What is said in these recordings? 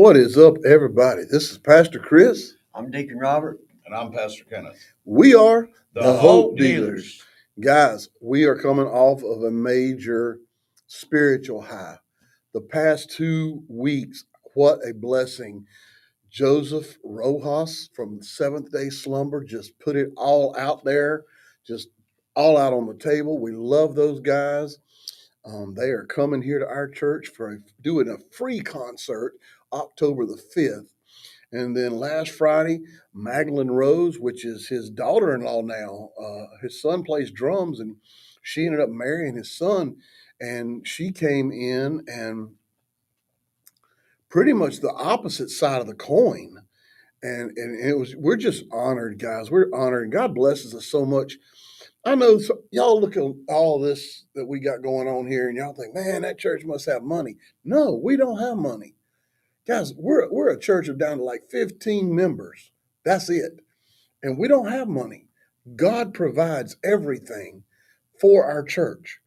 What is up, everybody? This is Pastor Chris. I'm Deacon Robert. And I'm Pastor Kenneth. We are The Hope Dealers. Guys, we are coming off of a major spiritual high. The past 2 weeks, what a blessing. Joseph Rojas from Seventh Day Slumber just put it all out there, just all out on the table. We love those guys. They are coming here to our church for doing a free concert October the 5th. And then last Friday, Magdalene Rose, which is his daughter-in-law now, his son plays drums, and she ended up marrying his son. And she came in and pretty much the opposite side of the coin. And we're just honored, guys. We're honored. And God blesses us so much. I know y'all look at all this that we got going on here, and y'all think, man, that church must have money. No, we don't have money. Guys, we're a church of down to like 15 members. That's it. And we don't have money. God provides everything for our church.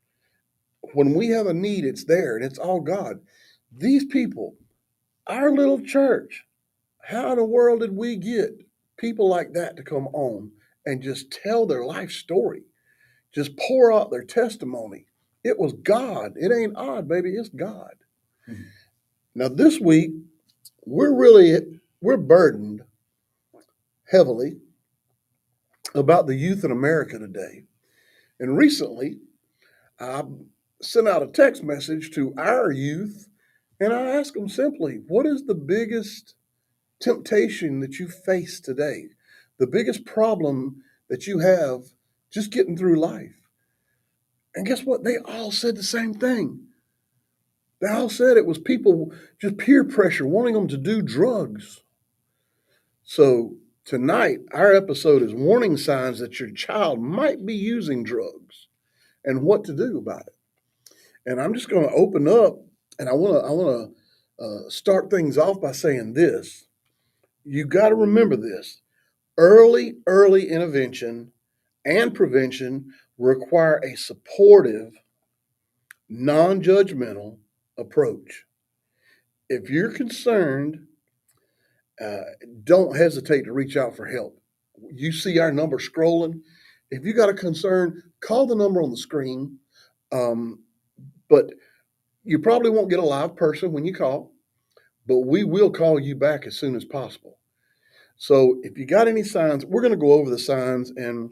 When we have a need, it's there, and it's all God. These people, our little church, how in the world did we get people like that to come on and just tell their life story? Just pour out their testimony. It was God. It ain't odd, baby. It's God. Mm-hmm. Now, this week, we're burdened heavily about the youth in America today. And recently, I sent out a text message to our youth, and I asked them simply, what is the biggest temptation that you face today? The biggest problem that you have just getting through life? And guess what? They all said the same thing. They all said it was people, just peer pressure, wanting them to do drugs. So tonight, our episode is warning signs that your child might be using drugs and what to do about it. And I'm just going to open up, and I want to start things off by saying this. You got to remember this. Early intervention and prevention require a supportive, non-judgmental approach. If you're concerned, don't hesitate to reach out for help. You see our number scrolling. If you got a concern, call the number on the screen. But you probably won't get a live person when you call, but we will call you back as soon as possible. So if you got any signs, we're going to go over the signs and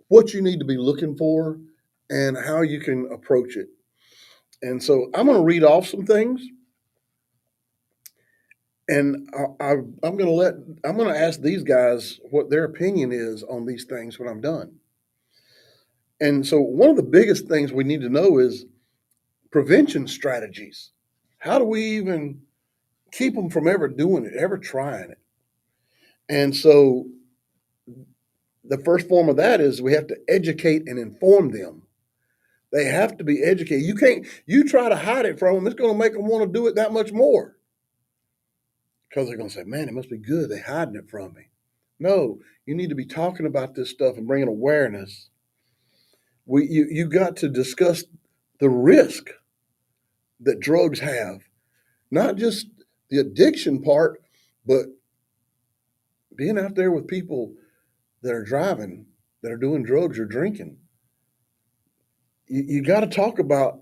what you need to be looking for and how you can approach it. And so I'm going to read off some things. And I'm going to ask these guys what their opinion is on these things when I'm done. And so one of the biggest things we need to know is prevention strategies. How do we even keep them from ever doing it, ever trying it? And so the first form of that is we have to educate and inform them. They have to be educated. You try to hide it from them, it's going to make them want to do it that much more. Because they're going to say, man, it must be good. They're hiding it from me. No, you need to be talking about this stuff and bringing awareness. You got to discuss the risk that drugs have. Not just the addiction part, but being out there with people that are driving, that are doing drugs or drinking. You got to talk about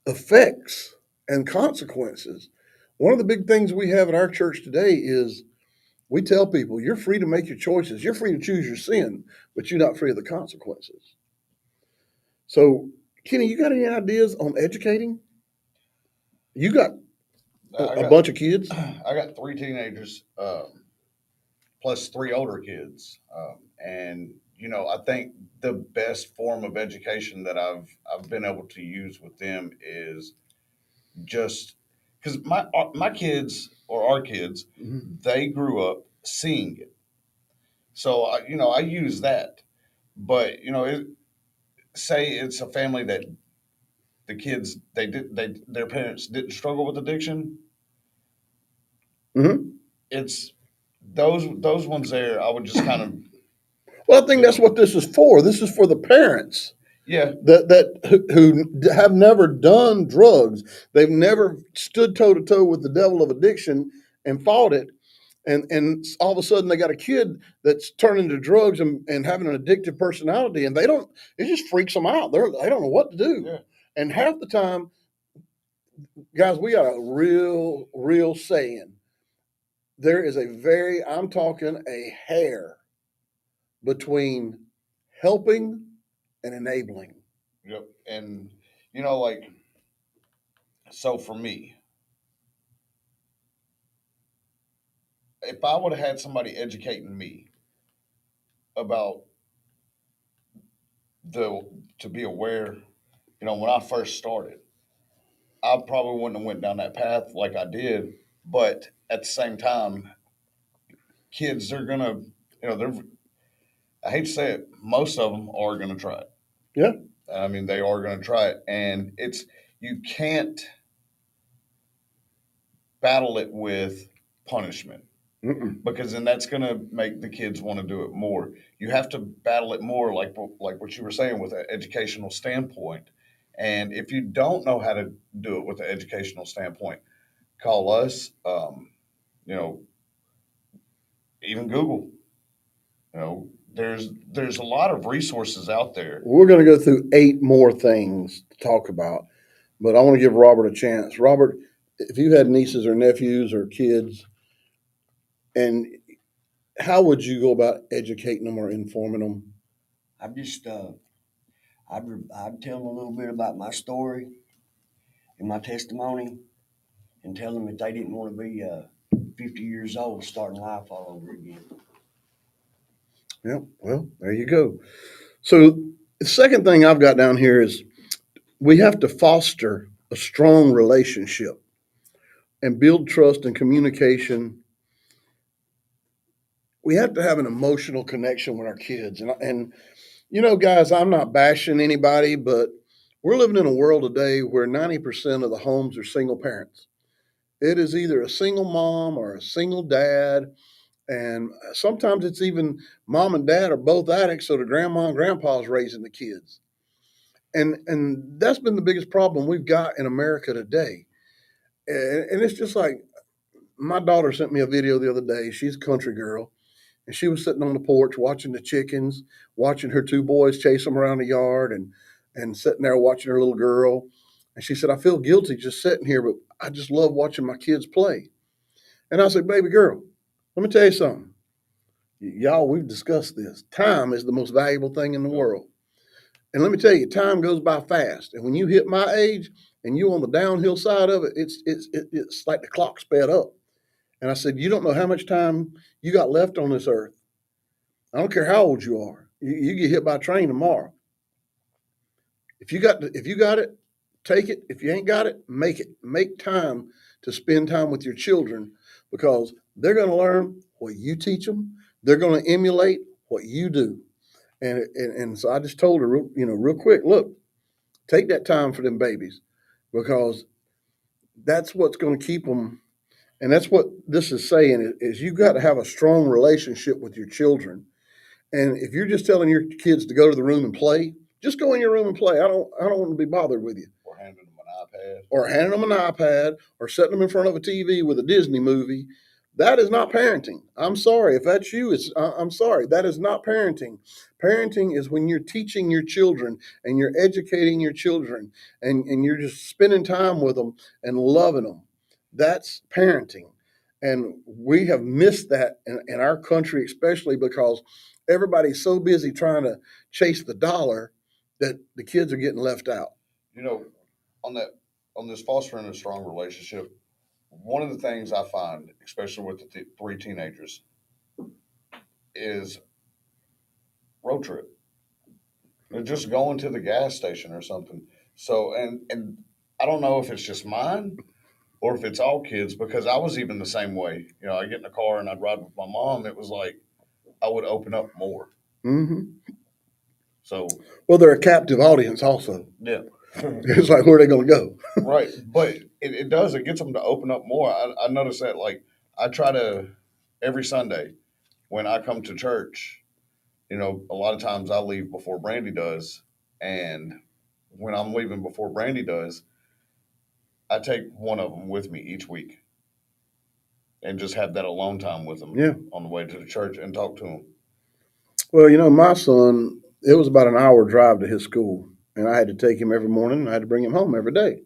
effects and consequences. One of the big things we have at our church today is we tell people, you're free to make your choices. You're free to choose your sin, but you're not free of the consequences. So, Kenny, you got any ideas on educating? You got a bunch of kids? I got 3 teenagers, plus 3 older kids. And, I think the best form of education that I've been able to use with them is just because my kids or our kids, mm-hmm. they grew up seeing it. So, I use that. But, say it's a family that the kids, their parents didn't struggle with addiction. Mm-hmm. It's those ones there. I would just kind of. Well, I think that's what this is for. This is for the parents. Yeah. Who have never done drugs. They've never stood toe to toe with the devil of addiction, and fought it. And all of a sudden they got a kid that's turning to drugs and having an addictive personality, and it just freaks them out. They don't know what to do. Yeah. And half the time, guys, we got a real saying. There is I'm talking a hair between helping and enabling. Yep. And you know, like, so for me, if I would have had somebody educating me about the to be aware, when I first started, I probably wouldn't have went down that path like I did. But at the same time, kids are gonna, they're, I hate to say it, most of them are gonna try it. Yeah. I mean, they are gonna try it, and you can't battle it with punishment. Mm-mm. Because then that's going to make the kids want to do it more. You have to battle it more, like what you were saying, with an educational standpoint. And if you don't know how to do it with an educational standpoint, call us. You know, even Google. There's a lot of resources out there. We're going to go through 8 more things to talk about, but I want to give Robert a chance. Robert, if you had nieces or nephews or kids, and how would you go about educating them or informing them? I'd just I'd tell them a little bit about my story and my testimony, and tell them if they didn't want to be 50 years old starting life all over again. Yeah, well, there you go. So the second thing I've got down here is we have to foster a strong relationship and build trust and communication. We have to have an emotional connection with our kids. And guys, I'm not bashing anybody, but we're living in a world today where 90% of the homes are single parents. It is either a single mom or a single dad. And sometimes it's even mom and dad are both addicts, so the grandma and grandpa's raising the kids. And that's been the biggest problem we've got in America today. And it's just like my daughter sent me a video the other day. She's a country girl, and she was sitting on the porch watching the chickens, watching her 2 boys chase them around the yard, and sitting there watching her little girl. And she said, "I feel guilty just sitting here, but I just love watching my kids play." And I said, "Baby girl, let me tell you something. Y'all, we've discussed this. Time is the most valuable thing in the world. And let me tell you, time goes by fast. And when you hit my age and you on the downhill side of it, it's like the clock sped up." And I said, "You don't know how much time you got left on this earth. I don't care how old you are. You get hit by a train tomorrow. If you got it, take it. If you ain't got it, make it. Make time to spend time with your children, because they're going to learn what you teach them. They're going to emulate what you do." And so I just told her, real quick, look, take that time for them babies, because that's what's going to keep them. And that's what this is saying is you got to have a strong relationship with your children. And if you're just telling your kids to go to the room and play, just go in your room and play. I don't want to be bothered with you. Or handing them an iPad. Or handing them an iPad or setting them in front of a TV with a Disney movie. That is not parenting. I'm sorry. If that's you, I'm sorry. That is not parenting. Parenting is when you're teaching your children and you're educating your children, and you're just spending time with them and loving them. That's parenting. And we have missed that in our country, especially because everybody's so busy trying to chase the dollar that the kids are getting left out. You know, on that on this fostering a strong relationship, one of the things I find, especially with the 3 teenagers, is road trip. They're just going to the gas station or something. So and I don't know if it's just mine or if it's all kids, because I was even the same way. I get in the car and I'd ride with my mom. It was like I would open up more. Mm-hmm. So Well, they're a captive audience also. yeah. It's like, where are they going to go? Right, but it does. It gets them to open up more. I notice that. Like, I try to every Sunday when I come to church. A lot of times I leave before Brandy does, and when I'm leaving before Brandy does, I take one of them with me each week, and just have that alone time with them Yeah. on the way to the church and talk to them. Well, my son, it was about an hour drive to his school, and I had to take him every morning and I had to bring him home every day.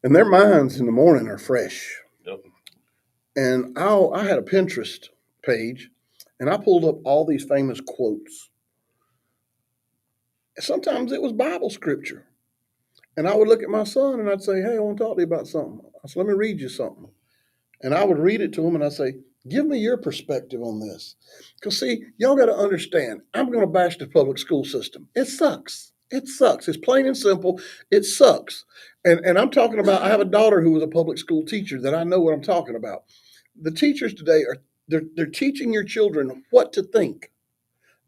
And their minds in the morning are fresh. Yep. And I had a Pinterest page, and I pulled up all these famous quotes. Sometimes it was Bible scripture. And I would look at my son and I'd say, hey, I want to talk to you about something. I said, let me read you something. And I would read it to him and I'd say, give me your perspective on this. Because, see, y'all got to understand, I'm going to bash the public school system. It sucks. It sucks. It's plain and simple. It sucks. And I'm talking about, I have a daughter who was a public school teacher that I know what I'm talking about. The teachers today they're teaching your children what to think,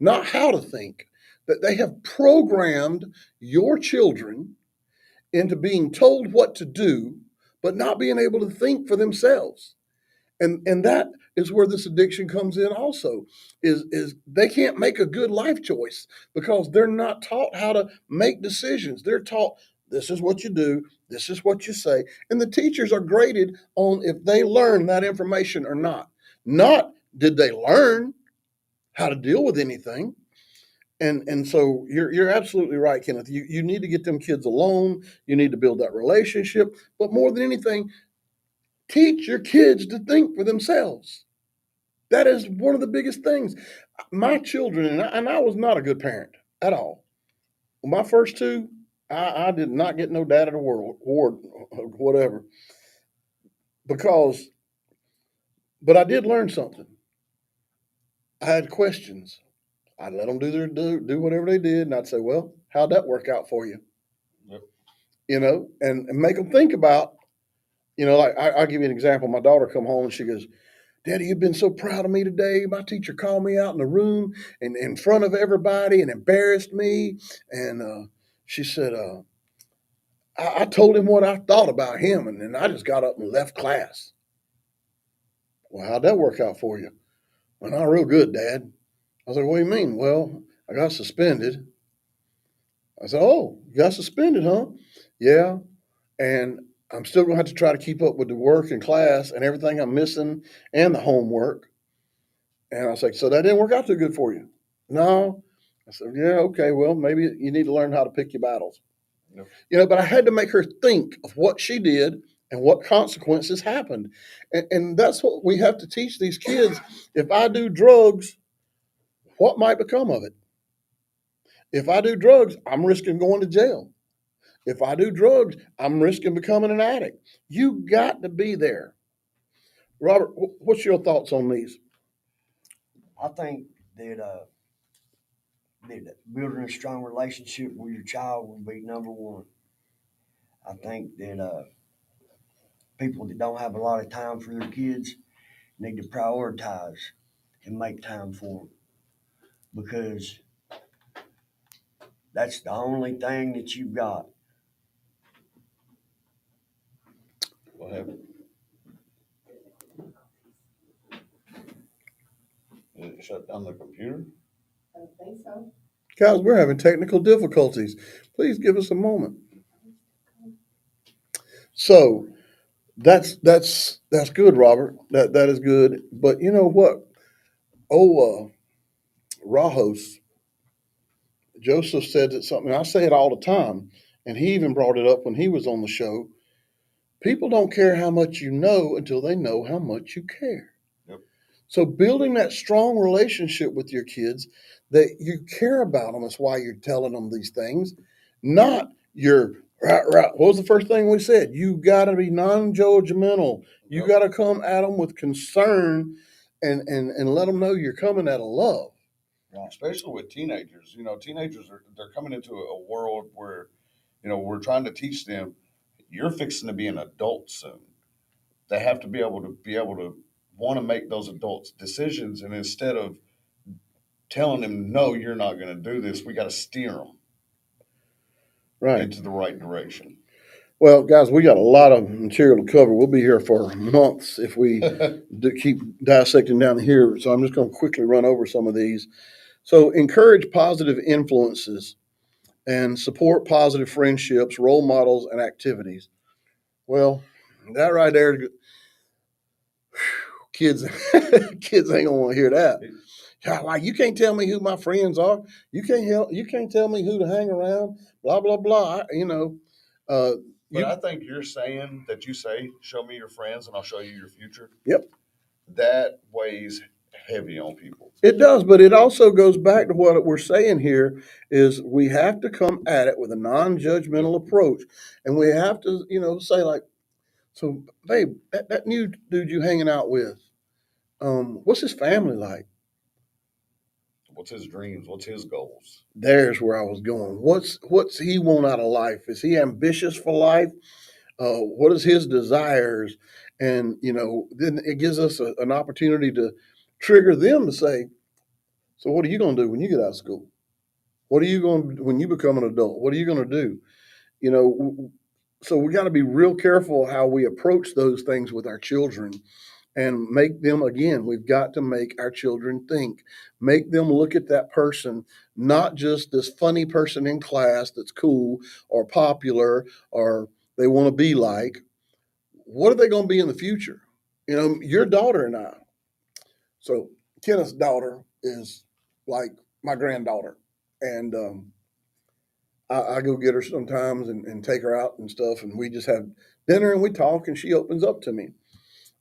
not how to think. That they have programmed your children into being told what to do, but not being able to think for themselves. And that is where this addiction comes in also, is they can't make a good life choice because they're not taught how to make decisions. They're taught this is what you do, this is what you say. And the teachers are graded on if they learn that information or not. Not did they learn how to deal with anything. And so you're absolutely right, Kenneth. You need to get them kids alone. You need to build that relationship. But more than anything, teach your kids to think for themselves. That is one of the biggest things. My children, and I was not a good parent at all. My first two, I did not get no dad of the world or whatever because, but I did learn something. I had questions. I'd let them do whatever they did, and I'd say, "Well, how'd that work out for you?" Yep. And make them think about, like I'll give you an example. My daughter come home and she goes, Daddy, you've been so proud of me today. My teacher called me out in the room and in front of everybody and embarrassed me. And she said, I told him what I thought about him, and then I just got up and left class. Well, how'd that work out for you? Well, not real good, Dad. I said, what do you mean? Well, I got suspended. I said, oh, you got suspended, huh? Yeah. And I'm still going to have to try to keep up with the work and class and everything I'm missing and the homework. And I was like, so that didn't work out too good for you? No. I said, yeah, okay, well, maybe you need to learn how to pick your battles. Yep. But I had to make her think of what she did and what consequences happened. And that's what we have to teach these kids. If I do drugs, what might become of it? If I do drugs, I'm risking going to jail. If I do drugs, I'm risking becoming an addict. You got to be there. Robert, what's your thoughts on these? I think that building a strong relationship with your child will be number one. I think that people that don't have a lot of time for their kids need to prioritize and make time for them because that's the only thing that you've got. What happened? Did it shut down the computer? Guys, we're having technical difficulties. Please give us a moment. So that's good, Robert. That is good. But you know what? Rajos, Joseph said that something. I say it all the time, and he even brought it up when he was on the show. People don't care how much you know until they know how much you care. Yep. So building that strong relationship with your kids, that you care about them, is why you're telling them these things, not your right. What was the first thing we said? You got to be non-judgmental. You Yep. got to come at them with concern, and let them know you're coming out of love. Especially with teenagers. Teenagers they're coming into a world where, we're trying to teach them you're fixing to be an adult soon. They have to be able to want to make those adult decisions, and instead of telling them no, you're not going to do this, we got to steer them Right. into the right direction. Well, guys, we got a lot of material to cover. We'll be here for months if we keep dissecting down here. So I'm just going to quickly run over some of these. So encourage positive influences and support positive friendships, role models, and activities. Well, that right there, Kids, kids ain't gonna want to hear that. Yeah, like you can't tell me who my friends are. You can't tell me who to hang around. Blah blah blah. Uh, But you I think you're saying that you say, show me your friends and I'll show you your future. Yep. That weighs heavy on people. It does, but it also goes back to what we're saying here is we have to come at it with a non-judgmental approach, and we have to say like, so babe, that new dude you hanging out with, what's his family like? What's his dreams? What's his goals? There's where I was going. What's he want out of life? Is he ambitious for life? What is his desires? And then it gives us an opportunity to trigger them to say, so what are you going to do when you get out of school? What are you going to when you become an adult? What are you going to do? You know, so we got to be real careful how we approach those things with our children and make them, again, we've got to make our children think, make them look at that person, not just this funny person in class that's cool or popular or they want to be like. What are they going to be in the future? Your daughter and I. So Kenneth's daughter is like my granddaughter, and I go get her sometimes and take her out and stuff, and we just have dinner and we talk, and she opens up to me,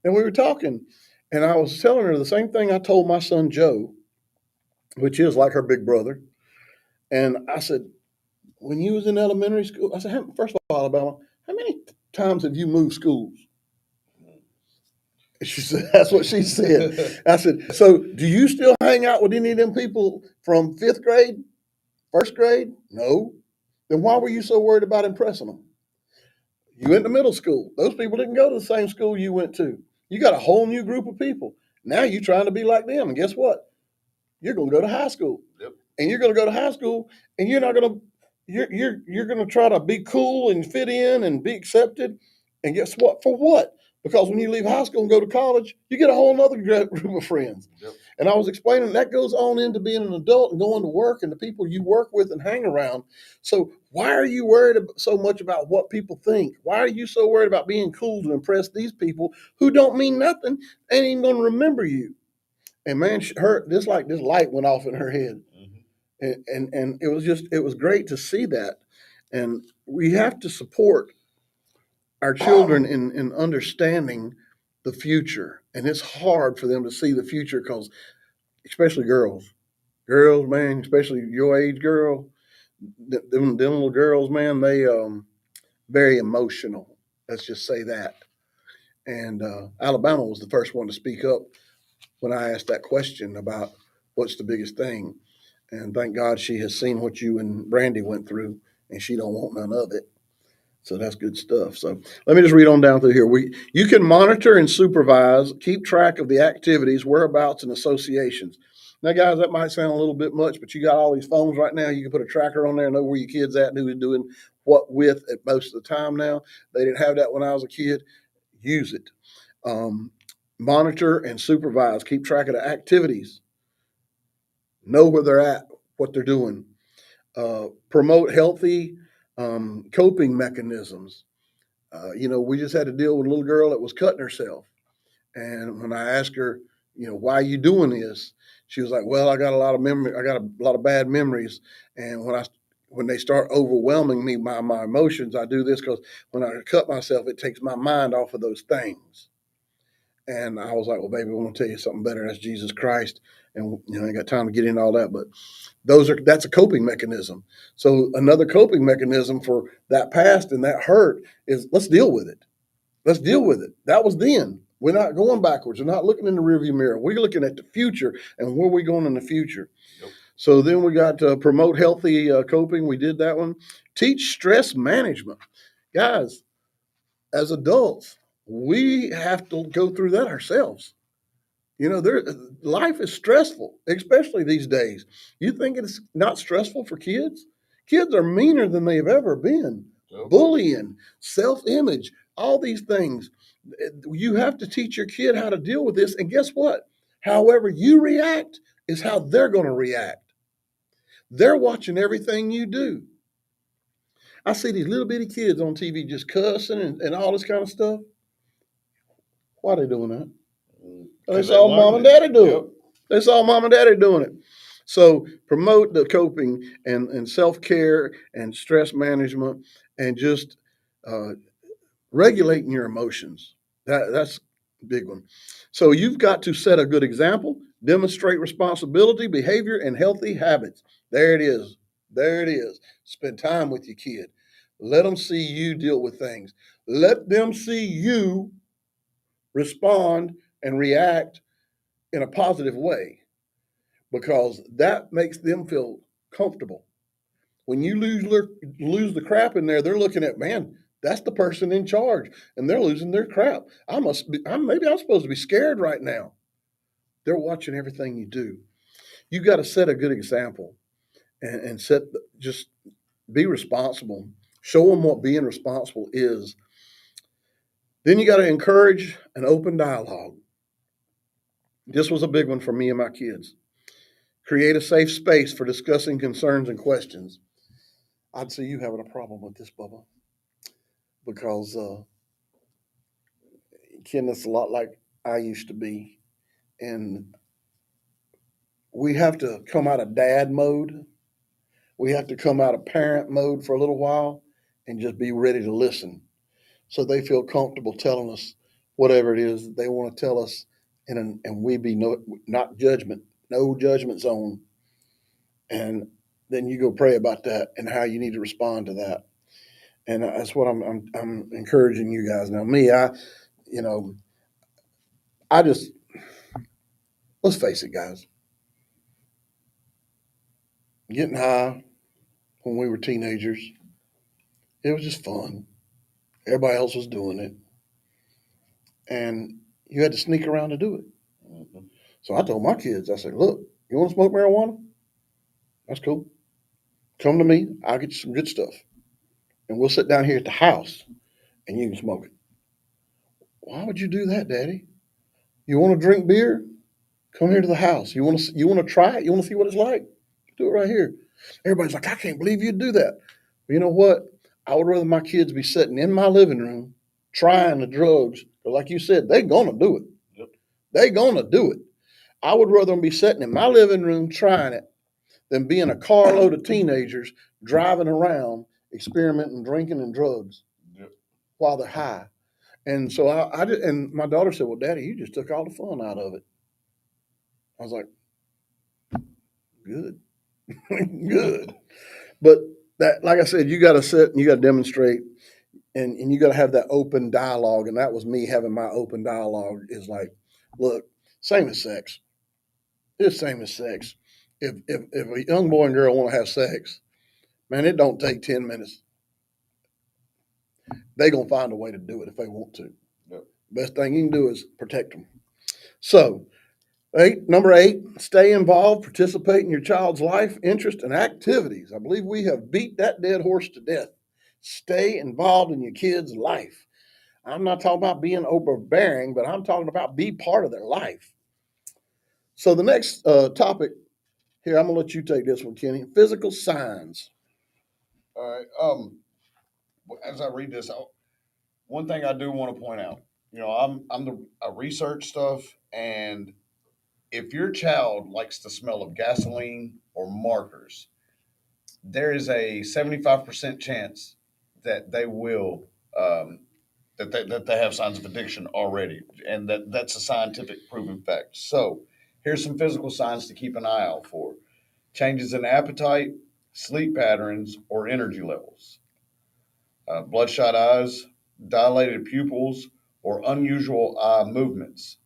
and we were talking, and I was telling her the same thing I told my son Joe, which is like her big brother, and I said, when you was in elementary school, I said, first of all, Alabama, how many times have you moved schools? She said, that's what she said. I said, so do you still hang out with any of them people from fifth grade, first grade? No. Then why were you so worried about impressing them? You went to middle school. Those people didn't go to the same school you went to. You got a whole new group of people. Now you're trying to be like them. And guess what? You're going to go to high school. Yep. And you're going to go to high school and you're not going to, you're going to try to be cool and fit in and be accepted. And guess what? For what? Because when you leave high school and go to college, you get a whole other group of friends. Yep. And I was explaining that goes on into being an adult and going to work and the people you work with and hang around. So why are you worried so much about what people think? Why are you so worried about being cool to impress these people who don't mean nothing, ain't even going to remember you? And man, this light went off in her head. Mm-hmm. And it was great to see that. And we have to support our children in understanding the future. And it's hard for them to see the future because, especially girls, man, especially your age girl, them little girls, man, they very emotional. Let's just say that. And Alabama was the first one to speak up when I asked that question about what's the biggest thing. And thank God she has seen what you and Brandy went through, and she don't want none of it. So that's good stuff. So let me just read on down through here. You can monitor and supervise, keep track of the activities, whereabouts, and associations. Now, guys, that might sound a little bit much, but you got all these phones right now. You can put a tracker on there and know where your kid's at and who's doing what with at most of the time now. They didn't have that when I was a kid. Use it. Monitor and supervise, keep track of the activities, know where they're at, what they're doing. Promote healthy coping mechanisms. We just had to deal with a little girl that was cutting herself. And when I asked her, why are you doing this? She was like, well, I got a lot of memory. I got a lot of bad memories. And when they start overwhelming me by my emotions, I do this because when I cut myself, it takes my mind off of those things. And I was like, well, baby, I want to tell you something better. That's Jesus Christ. And, I ain't got time to get into all that, but that's a coping mechanism. So another coping mechanism for that past and that hurt is let's deal with it. Let's deal with it. That was then. We're not going backwards. We're not looking in the rearview mirror. We're looking at the future and where we're going in the future. Yep. So then we got to promote healthy coping. We did that one. Teach stress management. Guys, as adults, we have to go through that ourselves. Life is stressful, especially these days. You think it's not stressful for kids? Kids are meaner than they've ever been. Yep. Bullying, self-image, all these things. You have to teach your kid how to deal with this. And guess what? However you react is how they're going to react. They're watching everything you do. I see these little bitty kids on TV just cussing and all this kind of stuff. Why are they doing that? They 'Cause saw mom learned and daddy do Yep. it. They saw mom and daddy doing it. So promote the coping and self-care and stress management and just uh, regulating your emotions. That's a big one. So you've got to set a good example, demonstrate responsibility, behavior, and healthy habits. There it is. There it is. Spend time with your kid. Let them see you deal with things. Let them see you respond and react in a positive way because that makes them feel comfortable. When you lose the crap in there, they're looking at, man, that's the person in charge, and they're losing their crap. Maybe I'm supposed to be scared right now. They're watching everything you do. You got to set a good example and just be responsible. Show them what being responsible is. Then you got to encourage an open dialogue. This was a big one for me and my kids. Create a safe space for discussing concerns and questions. I'd see you having a problem with this, Bubba, because Ken, it's a lot like I used to be. And we have to come out of dad mode. We have to come out of parent mode for a little while and just be ready to listen. So they feel comfortable telling us whatever it is that they want to tell us. And we be not judgment, no judgment zone. And then you go pray about that and how you need to respond to that. And that's what I'm encouraging you guys. Now, me, you know, I just, let's face it, guys, getting high when we were teenagers, it was just fun. Everybody else was doing it. And you had to sneak around to do it. Mhm. So I told my kids, I said, look, you want to smoke marijuana? That's cool. Come to me. I'll get you some good stuff. And we'll sit down here at the house and you can smoke it. Why would you do that, Daddy? You want to drink beer? Come here to the house. You want to try it? You want to see what it's like? Do it right here. Everybody's like, I can't believe you'd do that. But you know what? I would rather my kids be sitting in my living room trying the drugs. But like you said, they're gonna do it. Yep. They're gonna do it. I would rather them be sitting in my living room trying it than be in a carload of teenagers driving around experimenting, drinking, and drugs Yep. while they're high. And so and my daughter said, well, Daddy, you just took all the fun out of it. I was like, good, good. But that, like I said, you got to sit and you got to demonstrate and you got to have that open dialogue. And that was me having my open dialogue is like, look, same as sex. It's same as sex. If a young boy and girl want to have sex, man, it don't take 10 minutes. They gonna find a way to do it if they want to. Yep. Best thing you can do is protect them. So, number 8, stay involved, participate in your child's life, interest, and activities. I believe we have beat that dead horse to death. Stay involved in your kid's life. I'm not talking about being overbearing, but I'm talking about be part of their life. So the next topic here, I'm gonna let you take this one, Kenny. Physical signs. All right. As I read this, one thing I do want to point out, I research stuff, and if your child likes the smell of gasoline or markers, there is a 75% chance that they will that they have signs of addiction already, and that's a scientific proven fact. So, here's some physical signs to keep an eye out for: changes in appetite, sleep patterns, or energy levels, bloodshot eyes, dilated pupils, or unusual eye movements,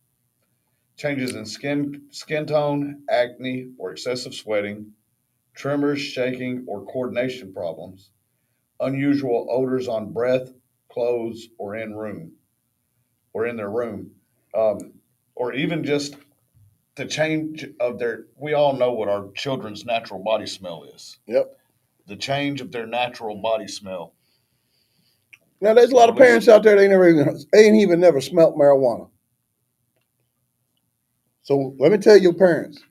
changes in skin tone, acne, or excessive sweating, tremors, shaking, or coordination problems, unusual odors on breath, clothes, or in their room, um, or even just the change of their. We all know what our children's natural body smell is. Yep. The change of their natural body smell. Now there's a lot of parents out there they ain't even never smelt marijuana. So let me tell you, parents,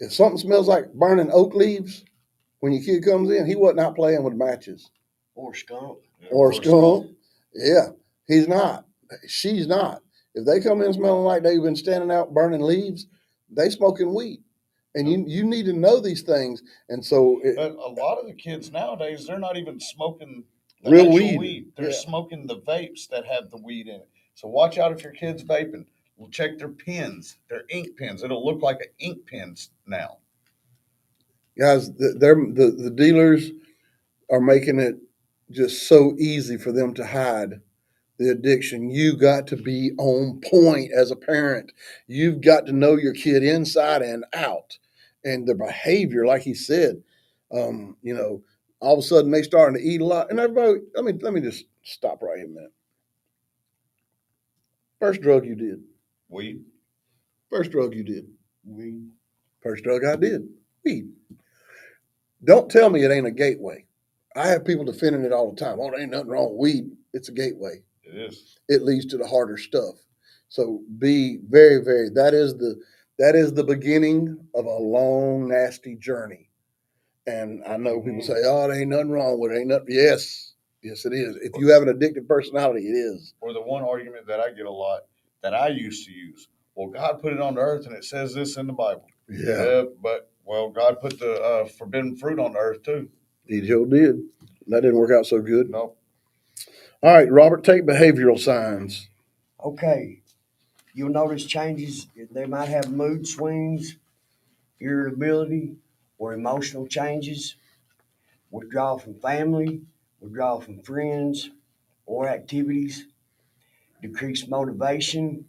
if something smells like burning oak leaves when your kid comes in, he wasn't out playing with matches Or skunk. or a skunk. Yeah, he's not. She's not. If they come in smelling like they've been standing out burning leaves, they smoking weed. And you need to know these things. And so But a lot of the kids nowadays, they're not even smoking the real actual weed. They're Yeah. smoking the vapes that have the weed in it. So watch out if your kid's vaping. We'll check their pens, their ink pens. It'll look like an ink pens now. Guys, the dealers are making it just so easy for them to hide the addiction. You got to be on point as a parent. You've got to know your kid inside and out, and their behavior, like he said. You know, all of a sudden they starting to eat a lot, and everybody. Let me just stop right here a minute. First drug you did. Weed. First drug you did. Weed. First drug I did. Weed. Don't tell me it ain't a gateway. I have people defending it all the time. Oh, there ain't nothing wrong with weed. It's a gateway. It is. It leads to the harder stuff. So be very, very, that is the beginning of a long, nasty journey. And I know people say, oh, there ain't nothing wrong with it. Ain't nothing. Yes, it is. If you have an addictive personality, it is. Or the one argument that I get a lot that I used to use. Well, God put it on the earth and it says this in the Bible. Yeah. But, well, God put the forbidden fruit on the earth too. He sure did. That didn't work out so good. No. All right, Robert, take behavioral signs. Okay. You'll notice changes. They might have mood swings, irritability, or emotional changes, withdrawal from family, withdrawal from friends or activities, decreased motivation,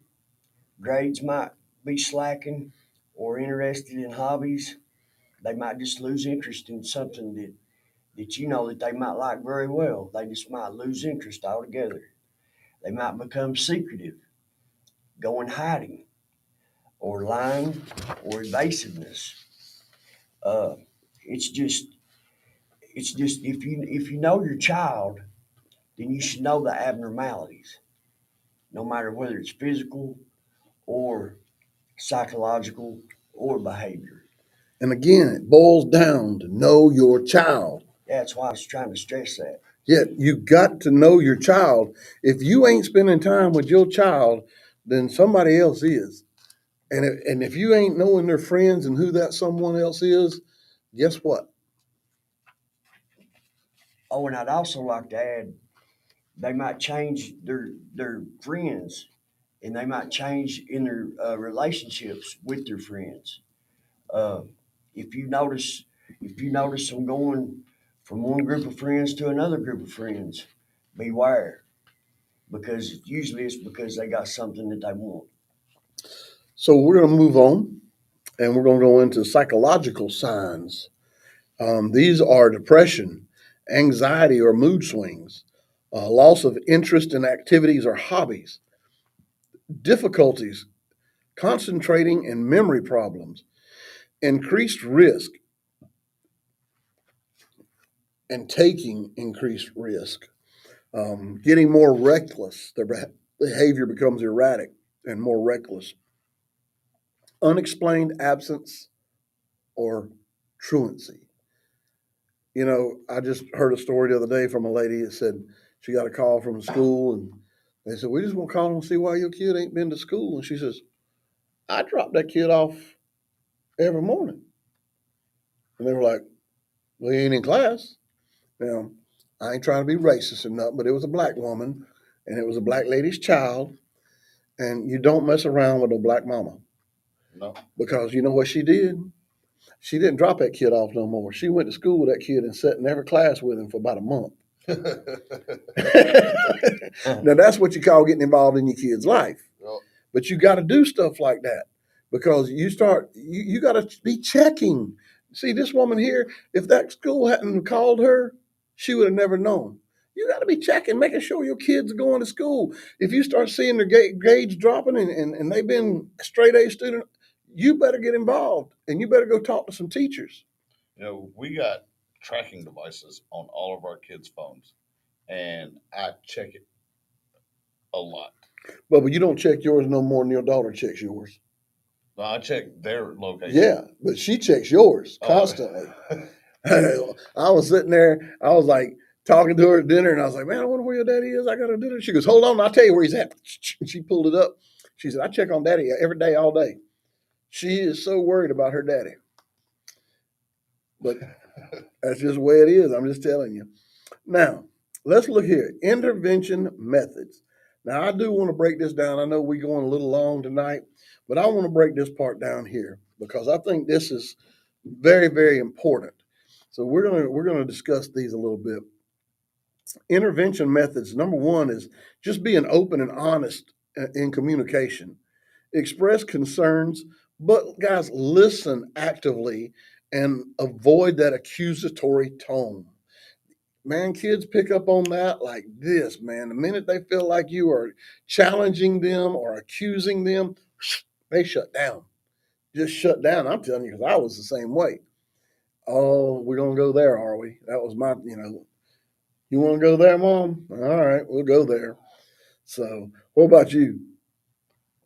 grades might be slacking or interested in hobbies. They might just lose interest in something that you know that they might like very well. They just might lose interest altogether. They might become secretive, go in hiding, or lying, or evasiveness. Uh, it's just if you know your child, then you should know the abnormalities, no matter whether it's physical or psychological or behavior. And again, it boils down to know your child. That's why I was trying to stress that. Yet you got to know your child. If you ain't spending time with your child, then somebody else is. And if you ain't knowing their friends and who that someone else is, guess what? Oh, and I'd also like to add, they might change their friends, and they might change in their relationships with their friends. Uh, if you notice, if you notice them going from one group of friends to another group of friends, beware, because usually it's because they got something that they want. So we're going to move on, and we're going to go into psychological signs. These are depression, anxiety or mood swings, loss of interest in activities or hobbies, difficulties concentrating and memory problems, increased risk and taking increased risk, getting more reckless. Their behavior becomes erratic and more reckless, unexplained absence or truancy. You know, I just heard a story the other day from a lady that said she got a call from the school and they said, we just want to call and see why your kid ain't been to school. And she says, I drop that kid off every morning. And they were like, well, he ain't in class. Now, I ain't trying to be racist or nothing, but it was a black woman and it was a black lady's child. And you don't mess around with a black mama. No. Because you know what she did? She didn't drop that kid off no more. She went to school with that kid and sat in every class with him for about a month. Now, that's what you call getting involved in your kid's life. Well, But you got to do stuff like that because you got to be checking. See, this woman here, if that school hadn't called her, she would have never known. You got to be checking, making sure your kids are going to school. If you start seeing their grades dropping and they've been a straight A student, you better get involved and you better go talk to some teachers. you know, we got tracking devices on all of our kids' phones, and I check it a lot. But you don't check yours no more than your daughter checks yours. No, I check their location. Yeah, but she checks yours constantly. I was sitting there, I was like talking to her at dinner, and I was like, man, I wonder where your daddy is. I got a dinner. She goes, hold on, I'll tell you where he's at. And she pulled it up. She said, I check on daddy every day, all day. She is so worried about her daddy. But that's just the way it is. I'm just telling you. Now, let's look here. Intervention methods. Now, I do want to break this down. I know we're going a little long tonight, but I want to break this part down here because I think this is very, very important. So we're gonna discuss these a little bit. Intervention methods. Number one is just being open and honest in communication. Express concerns, but guys, listen actively and avoid that accusatory tone. Man, kids pick up on that like this, man. The minute they feel like you are challenging them or accusing them, they shut down. Just shut down. I'm telling you, because I was the same way. Oh, we're going to go there, are we? That was my, you want to go there, Mom? All right, we'll go there. So, what about you?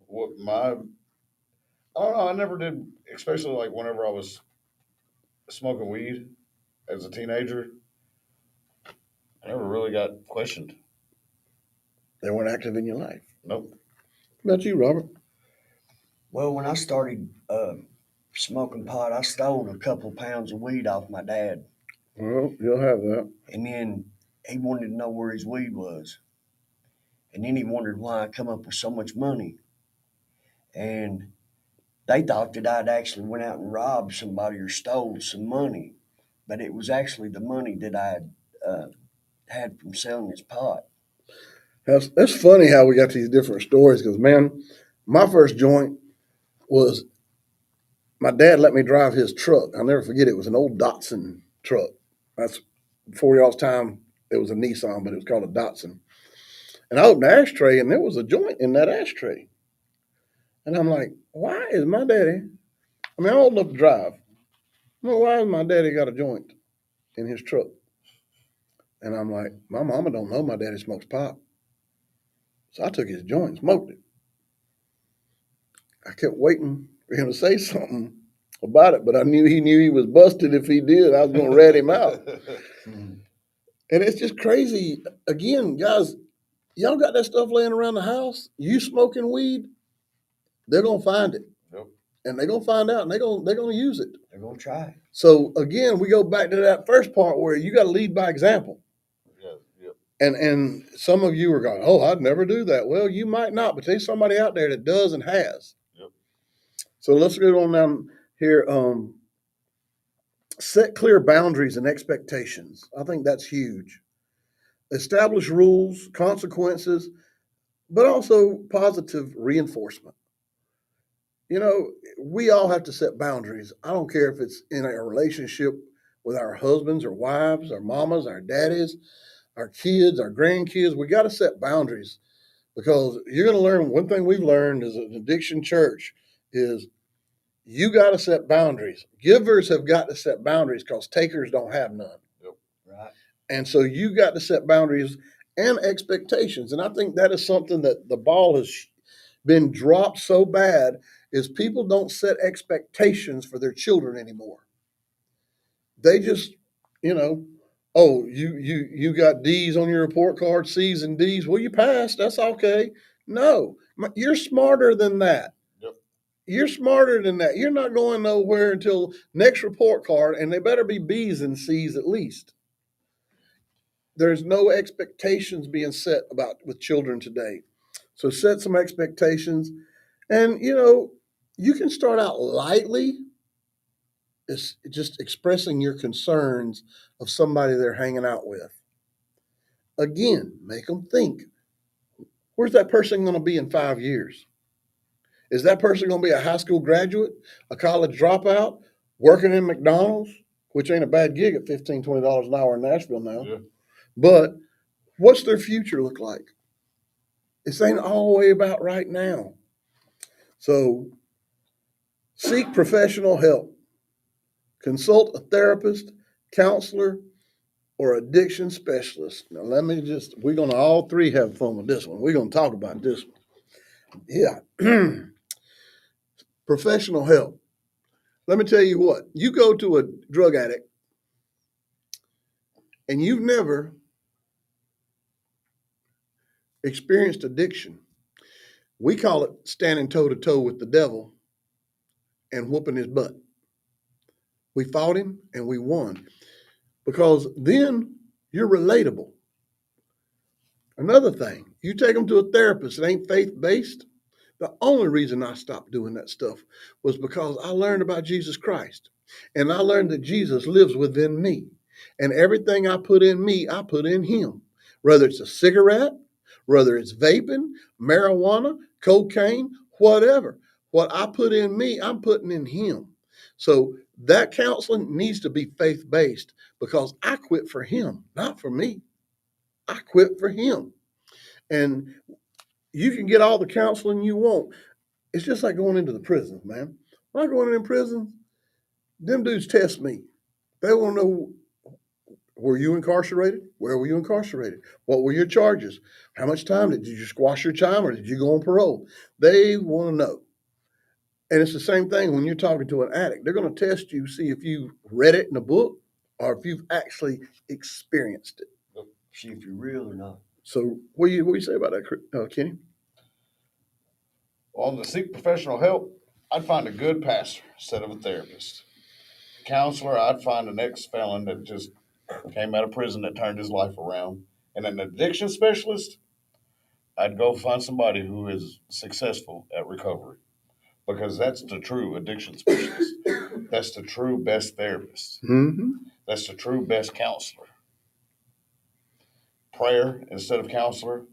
What my, I don't know. I never did, especially like whenever I was smoking weed as a teenager. I never really got questioned. They weren't active in your life. Nope. What about you, Robert? Well, when I started smoking pot, I stole a couple pounds of weed off my dad. Well, you'll have that. And then he wanted to know where his weed was. And then he wondered why I come up with so much money. And they thought that I'd actually went out and robbed somebody or stole some money. But it was actually the money that I had from selling his pot. That's funny how we got these different stories because, man, my first joint was my dad let me drive his truck. I'll never forget it. It was an old Datsun truck. That's before y'all's time. It was a Nissan, but it was called a Datsun. And I opened the ashtray, and there was a joint in that ashtray. And I'm like, why is my daddy? I mean, I'm old enough to drive. Well, why has my daddy got a joint in his truck? And I'm like, my mama don't know my daddy smokes pot. So I took his joint and smoked it. I kept waiting for him to say something about it, but I knew he was busted if he did. I was going to rat him out. And it's just crazy. Again, guys, y'all got that stuff laying around the house. You smoking weed, they're going to find it. Yep. And they're going to find out, and they're going to use it. They're going to try. So again, we go back to that first part where you got to lead by example. Yeah, yep. And some of you are going, oh, I'd never do that. Well, you might not, but there's somebody out there that does and has. Yep. So let's go on down here. Set clear boundaries and expectations. I think that's huge. Establish rules, consequences, but also positive reinforcement. We all have to set boundaries. I don't care if it's in a relationship with our husbands or wives, our mamas, our daddies, our kids, our grandkids. We got to set boundaries because you're going to learn one thing we've learned as an addiction church is you got to set boundaries. Givers have got to set boundaries because takers don't have none. Yep. Right. And so you got to set boundaries and expectations. And I think that is something that the ball has been dropped so bad is people don't set expectations for their children anymore. They just, oh, you got D's on your report card, C's and D's. Well, you passed. That's okay. No, you're smarter than that. Yep. You're smarter than that. You're not going nowhere until next report card, and they better be B's and C's at least. There's no expectations being set with children today. So set some expectations. And, you can start out lightly. It's just expressing your concerns of somebody they're hanging out with. Again, make them think. Where's that person going to be in 5 years? Is that person going to be a high school graduate, a college dropout, working in McDonald's, which ain't a bad gig at $15, $20 an hour in Nashville now. Yeah. But what's their future look like? This ain't all the way about right now. So seek professional help. Consult a therapist, counselor, or addiction specialist. Now, we're going to all three have fun with this one. We're going to talk about this one. Yeah. Professional help. Let me tell you what, you go to a drug addict and you've never experienced addiction. We call it standing toe to toe with the devil and whooping his butt. We fought him and we won because then you're relatable. Another thing, you take them to a therapist that ain't faith based. The only reason I stopped doing that stuff was because I learned about Jesus Christ. And I learned that Jesus lives within me. And everything I put in me, I put in him. Whether it's a cigarette, whether it's vaping, marijuana, cocaine, whatever. What I put in me, I'm putting in him. So that counseling needs to be faith based because I quit for him, not for me. I quit for him. And you can get all the counseling you want. It's just like going into the prisons, man. When I go in prison, them dudes test me. They want to know, were you incarcerated? Where were you incarcerated? What were your charges? How much time did you squash your time or did you go on parole? They want to know. And it's the same thing when you're talking to an addict. They're going to test you, see if you read it in a book or if you've actually experienced it. See if you're real or not. So what do you say about that, Kenny? On the seek professional help, I'd find a good pastor instead of a therapist. Counselor, I'd find an ex-felon that just came out of prison that turned his life around. And an addiction specialist, I'd go find somebody who is successful at recovery because that's the true addiction specialist. That's the true best therapist. Mm-hmm. That's the true best counselor. Prayer instead of counselor,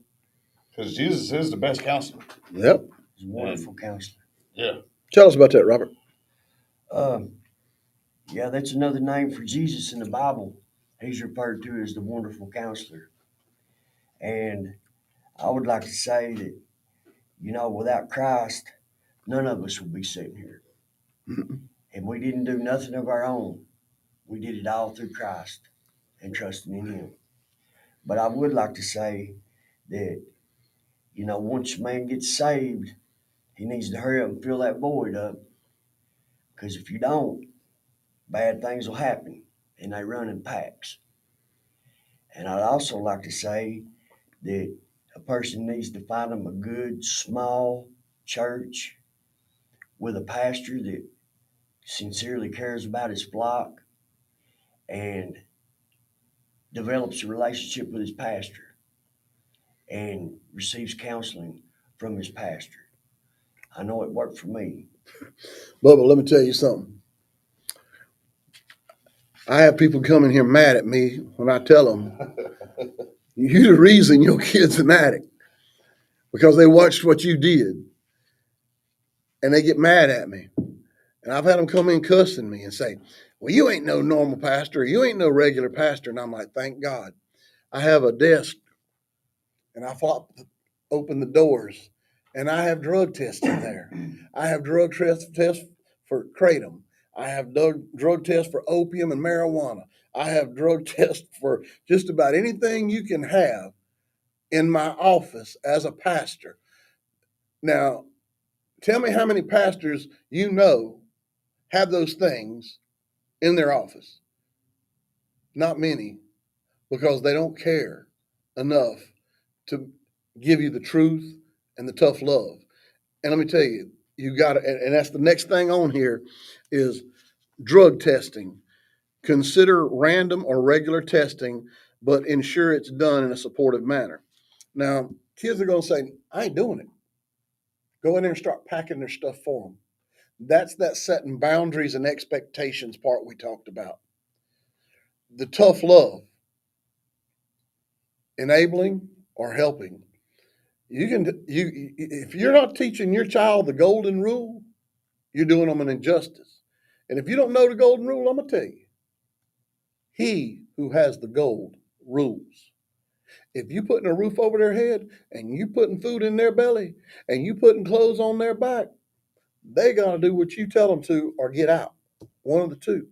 because Jesus is the best counselor. Yep. He's a wonderful counselor. Yeah. Tell us about that, Robert. Yeah, that's another name for Jesus in the Bible. He's referred to as the wonderful counselor. And I would like to say that, without Christ, none of us would be sitting here. And we didn't do nothing of our own. We did it all through Christ and trusting in him. But I would like to say that, once a man gets saved, he needs to hurry up and fill that void up. Because if you don't, bad things will happen, and they run in packs. And I'd also like to say that a person needs to find them a good, small church with a pastor that sincerely cares about his flock and develops a relationship with his pastor and receives counseling from his pastor. I know it worked for me. Bubba, let me tell you something. I have people coming here mad at me when I tell them, you're the reason your kid's an addict because they watched what you did and they get mad at me. And I've had them come in cussing me and say, well, you ain't no normal pastor. You ain't no regular pastor. And I'm like, thank God. I have a desk and I open the doors and I have drug tests in there. I have drug tests for kratom. I have drug tests for opium and marijuana. I have drug tests for just about anything you can have in my office as a pastor. Now, tell me how many pastors you know have those things in their office. Not many, because they don't care enough to give you the truth and the tough love. And let me tell you, you got to, and that's the next thing on here is drug testing. Consider random or regular testing, but ensure it's done in a supportive manner. Now, kids are going to say, I ain't doing it. Go in there and start packing their stuff for them. That's that setting boundaries and expectations part we talked about. The tough love, enabling or helping. If you're not teaching your child the golden rule, you're doing them an injustice. And if you don't know the golden rule, I'm gonna tell you, he who has the gold rules. If you putting a roof over their head and you putting food in their belly and you putting clothes on their back, they gotta do what you tell them to or get out. One of the two.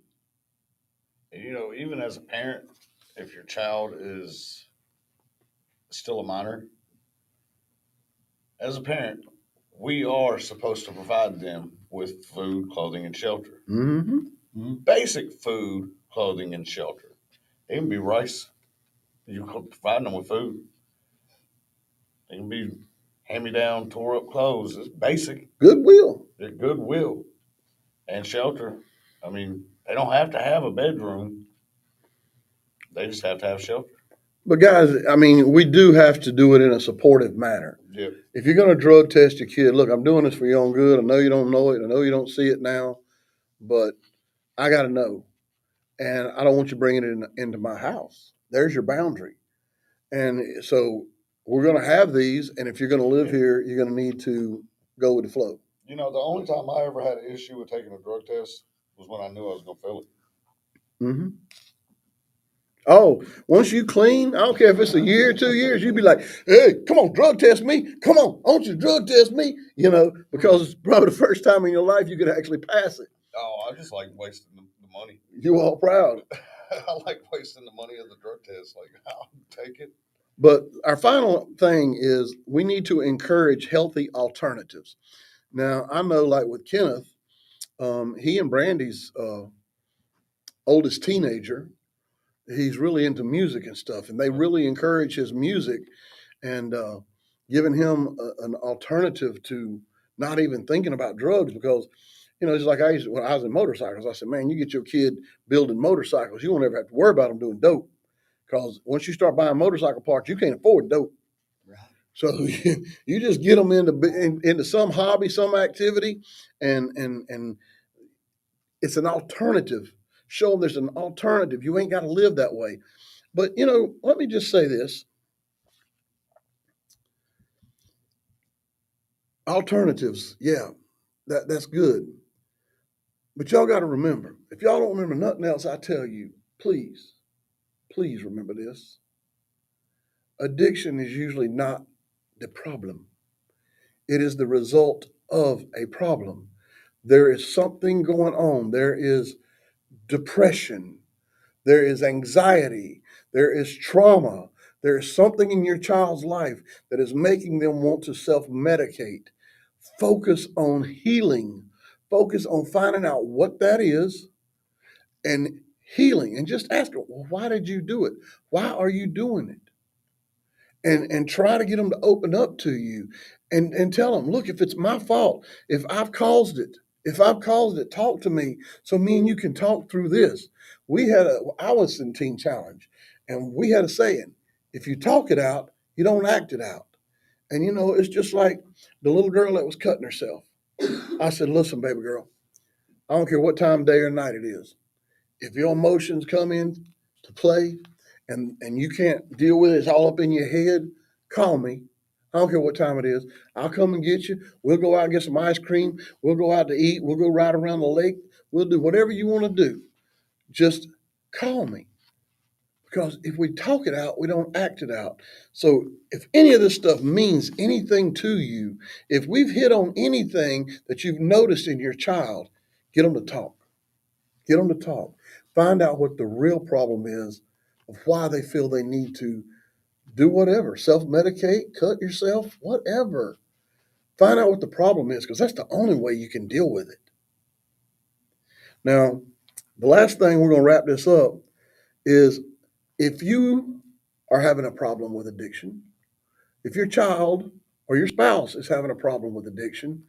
And, even as a parent, if your child is still a minor, as a parent, we are supposed to provide them with food, clothing, and shelter. Mm-hmm. Basic food, clothing, and shelter. It can be rice. You can provide them with food. It can be hand-me-down, tore-up clothes. It's basic. Goodwill. They're Goodwill and shelter. I mean, they don't have to have a bedroom. They just have to have shelter. But guys, I mean, we do have to do it in a supportive manner. Yeah. If you're going to drug test your kid, look, I'm doing this for your own good. I know you don't know it. I know you don't see it now, but I got to know. And I don't want you bringing it into my house. There's your boundary. And so we're going to have these. And if you're going to live here, you're going to need to go with the flow. You know, the only time I ever had an issue with taking a drug test was when I knew I was going to fail it. Mm-hmm. Oh, once you clean, I don't care if it's a year, 2 years, you'd be like, hey, come on, drug test me. Come on, I want you to drug test me, because it's probably the first time in your life you could actually pass it. Oh, I just like wasting the money. You all proud. I like wasting the money of the drug test. Like, I'll take it. But our final thing is we need to encourage healthy alternatives. Now, I know like with Kenneth, he and Brandy's oldest teenager, he's really into music and stuff, and they really encourage his music and giving him an alternative to not even thinking about drugs because, it's like when I was in motorcycles, I said, man, you get your kid building motorcycles, you won't ever have to worry about them doing dope because once you start buying motorcycle parts, you can't afford dope. Right. So you just get them into some hobby, some activity, and it's an alternative. Show them there's an alternative. You ain't got to live that way. But let me just say this: alternatives, yeah, that's good. But y'all got to remember, if y'all don't remember nothing else I tell you, please remember this. Addiction is usually not the problem. It is the result of a problem. There is something going on. There is depression. There is anxiety. There is trauma. There is something in your child's life that is making them want to self-medicate. Focus on healing. Focus on finding out what that is and healing. And just ask them, well, why did you do it? Why are you doing it? And try to get them to open up to you and tell them, look, if it's my fault, if I've caused it, talk to me so me and you can talk through this. I was in Teen Challenge and we had a saying, if you talk it out, you don't act it out. And it's just like the little girl that was cutting herself. I said, listen, baby girl, I don't care what time of day or night it is. If your emotions come in to play and you can't deal with it, it's all up in your head, call me. I don't care what time it is. I'll come and get you. We'll go out and get some ice cream. We'll go out to eat. We'll go ride around the lake. We'll do whatever you want to do. Just call me. Because if we talk it out, we don't act it out. So if any of this stuff means anything to you, if we've hit on anything that you've noticed in your child, get them to talk. Get them to talk. Find out what the real problem is of why they feel they need to do whatever, self-medicate, cut yourself, whatever. Find out what the problem is because that's the only way you can deal with it. Now, the last thing we're going to wrap this up is if you are having a problem with addiction, if your child or your spouse is having a problem with addiction,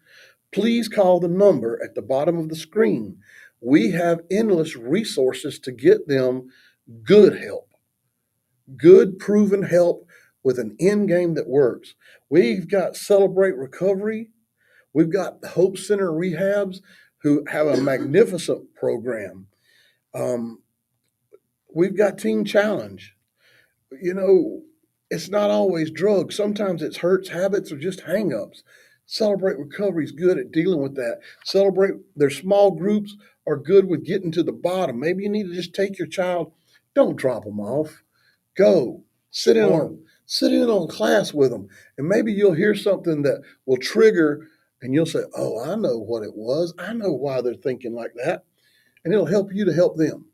please call the number at the bottom of the screen. We have endless resources to get them good help, good proven help with an end game that works. We've got Celebrate Recovery. We've got Hope Center Rehabs who have a magnificent program. We've got Teen Challenge. It's not always drugs. Sometimes it's hurts, habits, or just hangups. Celebrate Recovery is good at dealing with that. Their small groups are good with getting to the bottom. Maybe you need to just take your child, don't drop them off. Go sit in on class with them, and maybe you'll hear something that will trigger, and you'll say, "Oh, I know what it was. I know why they're thinking like that," and it'll help you to help them.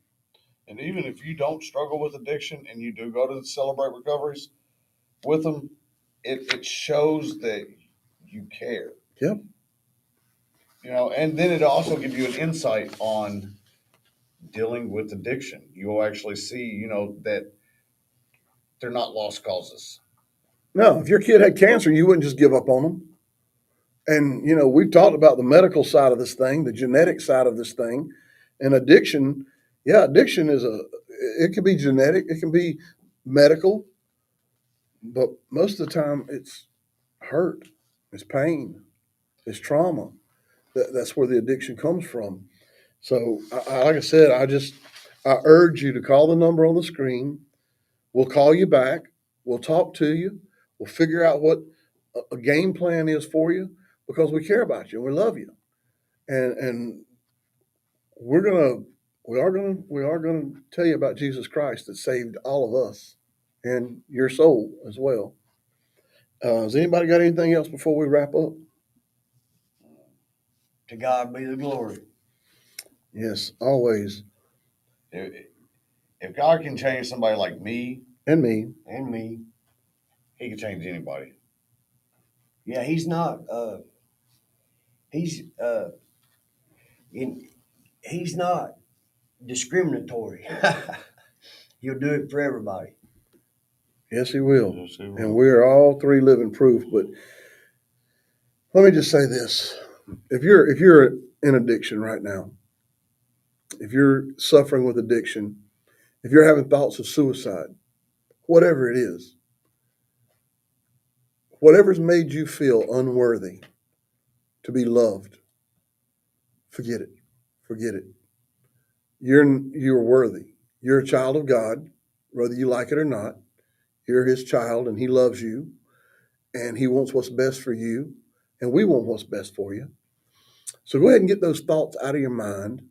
And even if you don't struggle with addiction and you do go to the Celebrate Recoveries with them, it shows that you care. Yep. And then it also gives you an insight on dealing with addiction. You'll actually see, that they're not lost causes. No, if your kid had cancer, you wouldn't just give up on them. And, you know, we've talked about the medical side of this thing, the genetic side of this thing, and addiction. Yeah, addiction it can be genetic, it can be medical, but most of the time it's hurt, it's pain, it's trauma. That's where the addiction comes from. So, like I said, I urge you to call the number on the screen. We'll call you back. We'll talk to you. We'll figure out what a game plan is for you because we care about you and we love you. And we are gonna tell you about Jesus Christ that saved all of us and your soul as well. Has anybody got anything else before we wrap up? To God be the glory. Yes, always. If God can change somebody like me, And me. And me. He can change anybody. Yeah, he's not. He's he's not discriminatory. He'll do it for everybody. Yes, he will. Yes, he will. And we're all three living proof. But let me just say this. If you're in addiction right now, if you're suffering with addiction, if you're having thoughts of suicide, whatever it is, whatever's made you feel unworthy to be loved, forget it. Forget it. You're worthy. You're a child of God, whether you like it or not. You're his child and he loves you and he wants what's best for you and we want what's best for you. So go ahead and get those thoughts out of your mind.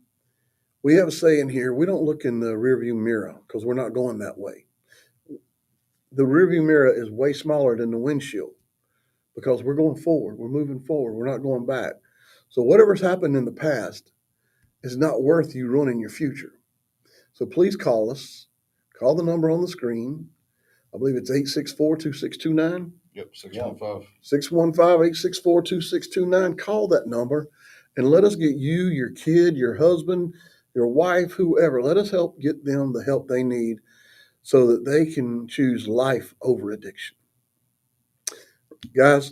We have a saying here, we don't look in the rearview mirror because we're not going that way. The rearview mirror is way smaller than the windshield because we're going forward. We're moving forward. We're not going back. So whatever's happened in the past is not worth you ruining your future. So please call us. Call the number on the screen. I believe it's 864-2629. Yep, 615. 615-864-2629. Call that number and let us get you, your kid, your husband, your wife, whoever. Let us help get them the help they need so that they can choose life over addiction. Guys,